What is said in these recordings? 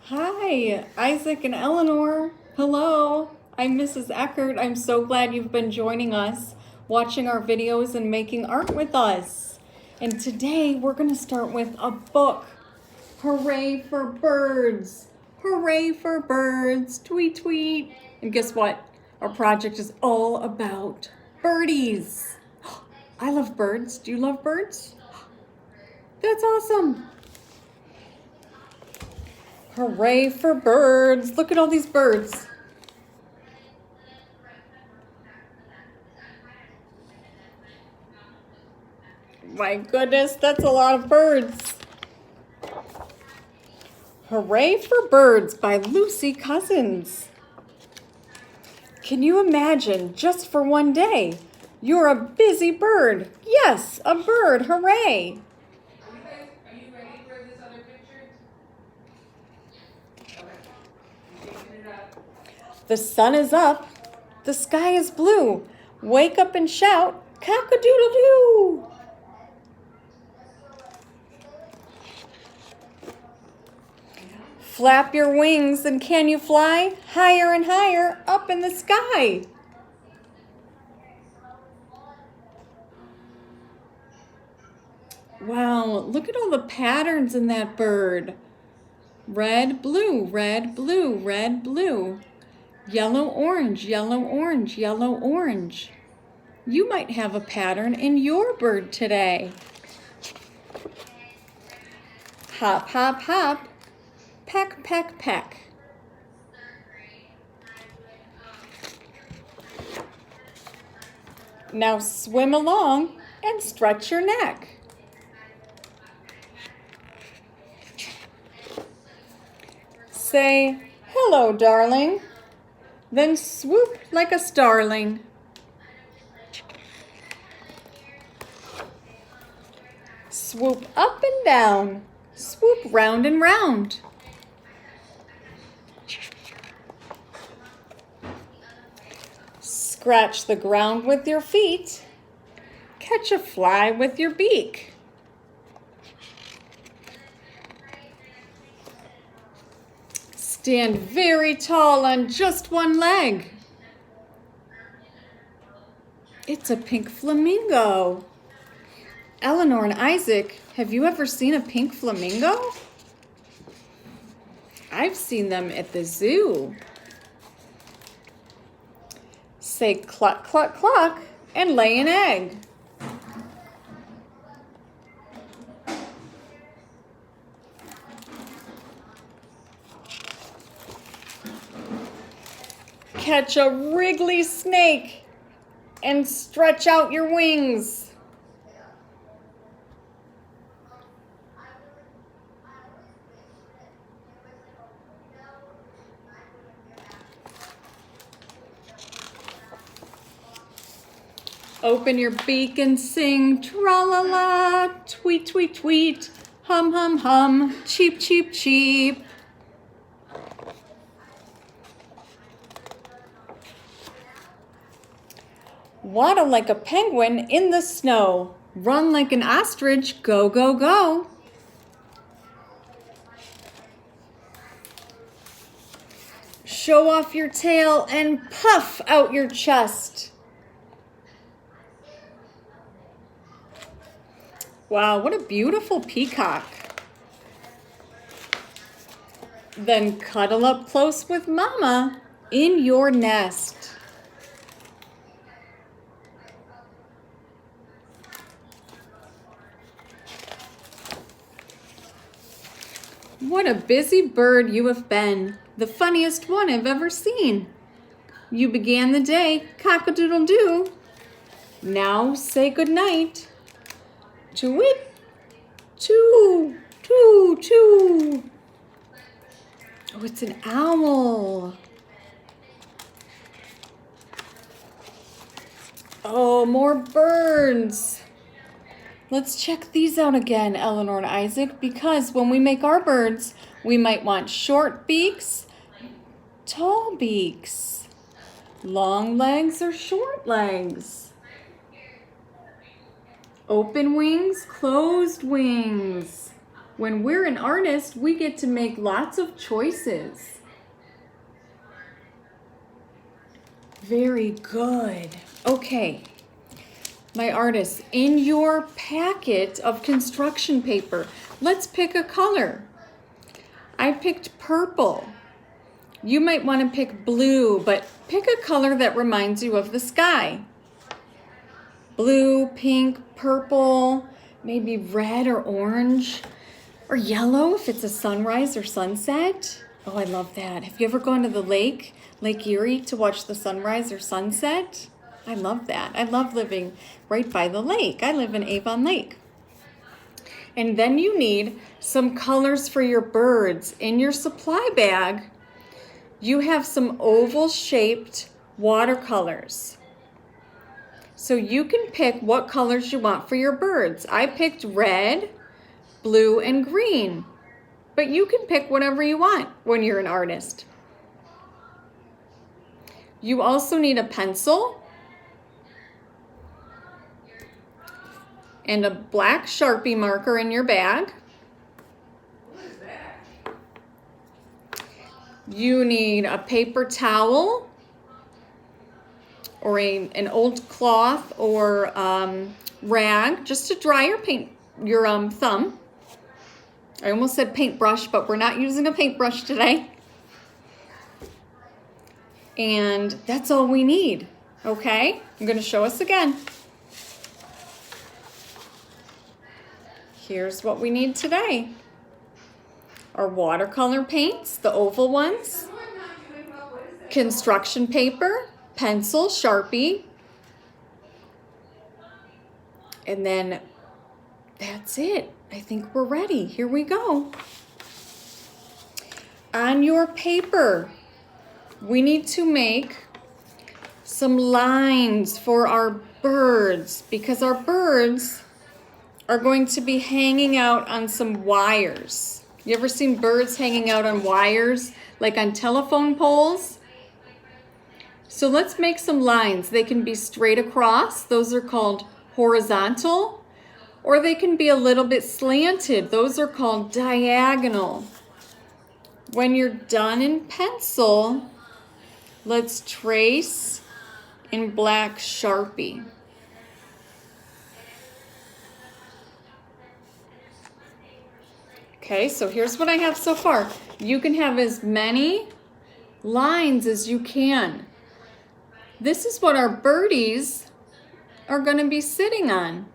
Hi, Isaac and Eleanor. Hello, I'm Mrs. Eckert. I'm so glad you've been joining us, watching our videos and making art with us. And today we're going to start with a book. Hooray for birds! Hooray for birds! Tweet, tweet. And guess what? Our project is all about birdies. I love birds. Do you love birds? That's awesome. Hooray for birds. Look at all these birds. My goodness, that's a lot of birds. Hooray for Birds by Lucy Cousins. Can you imagine, just for one day, you're a busy bird. Yes, a bird, hooray. Are you ready for this other picture? Okay. I'm changing it up. The sun is up, the sky is blue. Wake up and shout, cock-a-doodle-doo. Flap your wings and can you fly higher and higher up in the sky? Wow, look at all the patterns in that bird. Red, blue, red, blue, red, blue. Yellow, orange, yellow, orange, yellow, orange. You might have a pattern in your bird today. Hop, hop, hop. Peck, peck, peck. Now swim along and stretch your neck. Say, hello, darling. Then swoop like a starling. Swoop up and down. Swoop round and round. Scratch the ground with your feet. Catch a fly with your beak. Stand very tall on just one leg. It's a pink flamingo. Eleanor and Isaac, have you ever seen a pink flamingo? I've seen them at the zoo. Say cluck, cluck, cluck, and lay an egg. Catch a wriggly snake and stretch out your wings. Open your beak and sing, tra-la-la, tweet, tweet, tweet, hum, hum, hum, cheep, cheep, cheep. Waddle like a penguin in the snow. Run like an ostrich, go, go, go. Show off your tail and puff out your chest. Wow, what a beautiful peacock. Then cuddle up close with Mama in your nest. What a busy bird you have been, the funniest one I've ever seen. You began the day cock-a-doodle-doo. Now say goodnight. Tweet, choo, choo, choo. Oh, it's an owl. Oh, more birds. Let's check these out again, Eleanor and Isaac, because when we make our birds, we might want short beaks, tall beaks, long legs or short legs. Open wings, closed wings. When we're an artist, we get to make lots of choices. Very good. Okay, my artists, in your packet of construction paper, let's pick a color. I picked purple. You might want to pick blue, but pick a color that reminds you of the sky. Blue, pink, purple, maybe red or orange, or yellow if it's a sunrise or sunset. Oh, I love that. Have you ever gone to the Lake Erie, to watch the sunrise or sunset? I love that. I love living right by the lake. I live in Avon Lake. And then you need some colors for your birds. In your supply bag, you have some oval-shaped watercolors. So you can pick what colors you want for your birds. I picked red, blue, and green. But you can pick whatever you want when you're an artist. You also need a pencil and a black Sharpie marker in your bag. What is that? You need a paper towel or an old cloth or rag just to dry your thumb. I almost said paintbrush, but we're not using a paintbrush today. And that's all we need, okay? I'm gonna show us again. Here's what we need today. Our watercolor paints, the oval ones, construction paper, pencil, Sharpie, and then that's it. I think we're ready. Here we go. On your paper, we need to make some lines for our birds because our birds are going to be hanging out on some wires. You ever seen birds hanging out on wires, like on telephone poles? So let's make some lines. They can be straight across. Those are called horizontal. Or they can be a little bit slanted. Those are called diagonal. When you're done in pencil, let's trace in black Sharpie. Okay, so here's what I have so far. You can have as many lines as you can. This is what our birdies are going to be sitting on.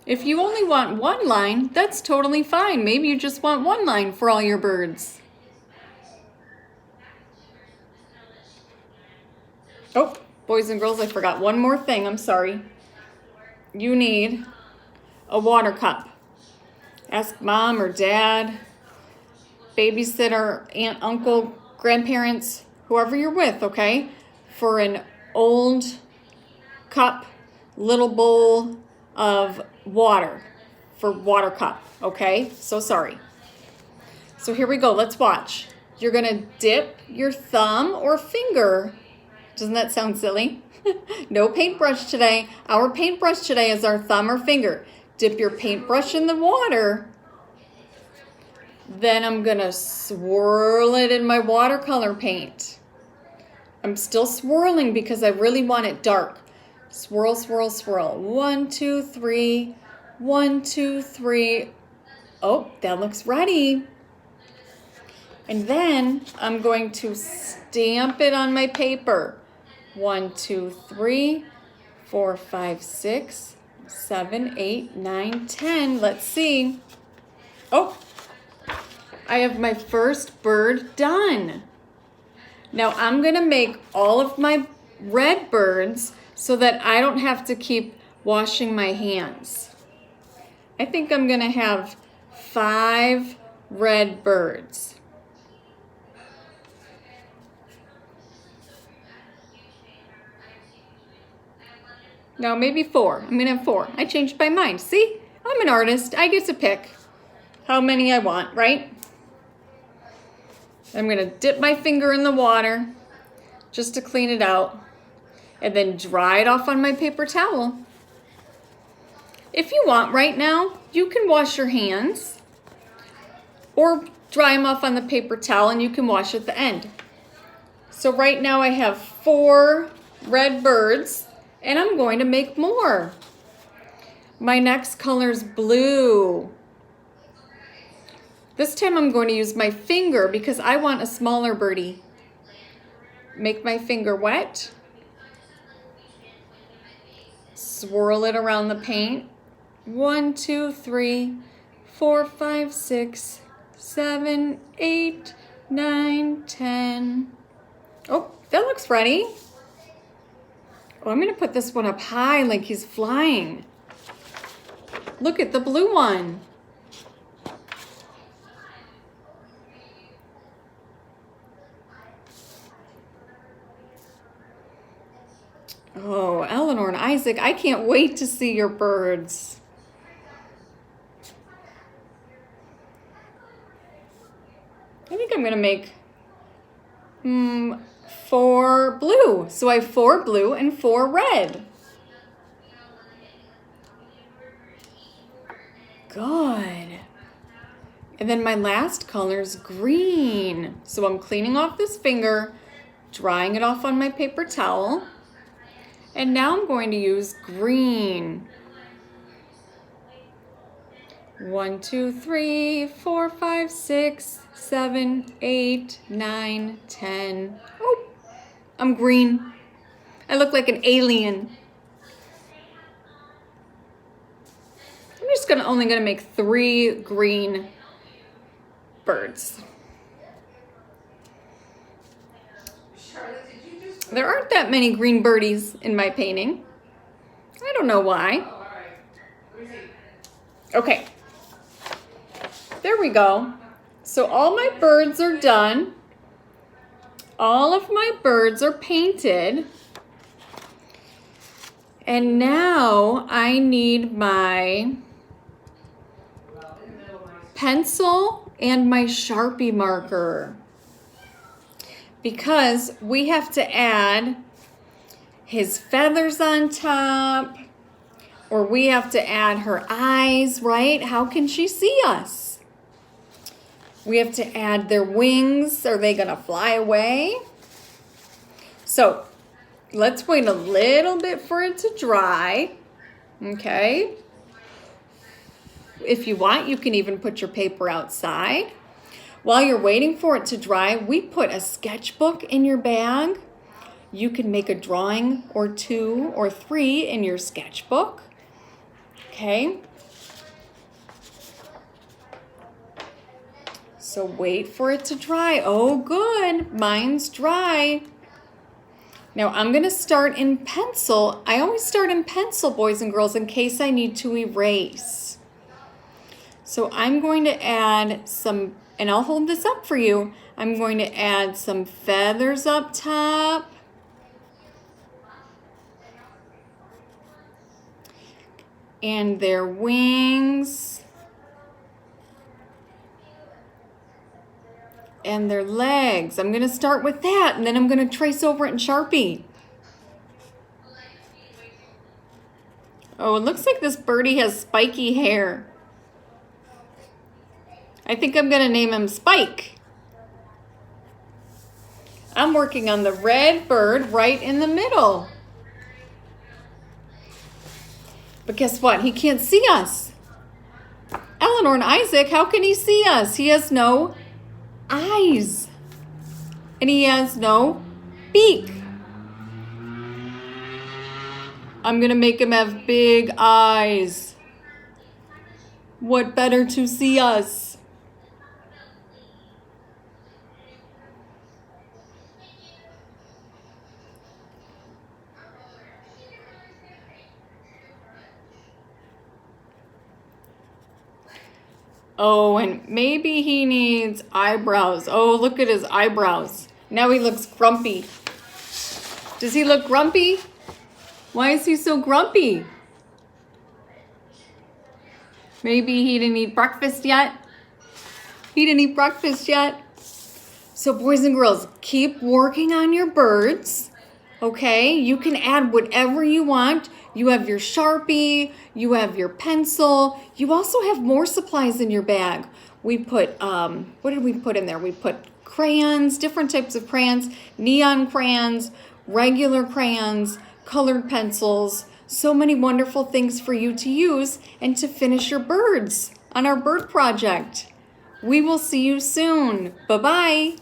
If you only want one line, that's totally fine. Maybe you just want one line for all your birds. Oh, boys and girls, I forgot one more thing. I'm sorry. You need a water cup. Ask mom or dad, babysitter, aunt, uncle, grandparents, whoever you're with, okay, for an old cup, little bowl of water for water cup, okay? So sorry. So here we go. Let's watch. You're going to dip your thumb or finger. Doesn't that sound silly? No paintbrush today. Our paintbrush today is our thumb or finger. Dip your paintbrush in the water. Then I'm going to swirl it in my watercolor paint. I'm still swirling because I really want it dark. Swirl, swirl, swirl. 1, 2, 3. 1, 2, 3. Oh, that looks ready. And then I'm going to stamp it on my paper. 1, 2, 3, 4, 5, 6, 7, 8, 9, 10. Let's see. Oh, I have my first bird done. Now I'm going to make all of my red birds so that I don't have to keep washing my hands. I think I'm going to have 5 red birds. No, maybe 4. I'm going to have 4. I changed my mind. See? I'm an artist. I get to pick how many I want, right? I'm going to dip my finger in the water just to clean it out and then dry it off on my paper towel. If you want right now, you can wash your hands. or dry them off on the paper towel and you can wash at the end. So right now I have 4 red birds and I'm going to make more. My next color is blue. This time I'm going to use my finger because I want a smaller birdie. Make my finger wet. Swirl it around the paint. 1, 2, 3, 4, 5, 6, 7, 8, 9, 10. Oh, that looks ready. Oh, I'm gonna put this one up high like he's flying. Look at the blue one. Oh, Eleanor and Isaac, I can't wait to see your birds. I think I'm gonna make 4 blue. So I have 4 blue and 4 red. Good. And then my last color is green. So I'm cleaning off this finger, drying it off on my paper towel. And now I'm going to use green. 1, 2, 3, 4, 5, 6, 7, 8, 9, 10. Oh, I'm green. I look like an alien. I'm just only gonna make 3 green birds. Charlotte, did you just... There aren't that many green birdies in my painting. I don't know why. Oh, all right. Let me see. Okay. There we go. So all my birds are done. All of my birds are painted. And now I need my Well, in the middle of my... pencil and my Sharpie marker. Because we have to add his feathers on top, or we have to add her eyes, right? How can she see us? We have to add their wings. Are they gonna fly away? So let's wait a little bit for it to dry, okay? If you want, you can even put your paper outside. While you're waiting for it to dry, we put a sketchbook in your bag. You can make a drawing or 2 or 3 in your sketchbook, okay? So wait for it to dry. Oh, good, mine's dry. Now I'm gonna start in pencil. I always start in pencil, boys and girls, in case I need to erase. So I'm going to add some, and I'll hold this up for you. I'm going to add some feathers up top. And their wings. And their legs. I'm gonna start with that, and then I'm gonna trace over it in Sharpie. Oh, it looks like this birdie has spiky hair. I think I'm gonna name him Spike. I'm working on the red bird right in the middle. But guess what? He can't see us. Eleanor and Isaac, how can he see us? He has no eyes. And he has no beak. I'm gonna make him have big eyes. What better to see us? Oh, and maybe he needs eyebrows. Oh, look at his eyebrows. Now he looks grumpy. Does he look grumpy? Why is he so grumpy? Maybe he didn't eat breakfast yet. He didn't eat breakfast yet. So boys and girls, keep working on your birds. Okay, you can add whatever you want. You have your Sharpie, you have your pencil. You also have more supplies in your bag. We put, what did we put in there? We put crayons, different types of crayons, neon crayons, regular crayons, colored pencils, so many wonderful things for you to use and to finish your birds on our bird project. We will see you soon. Bye-bye.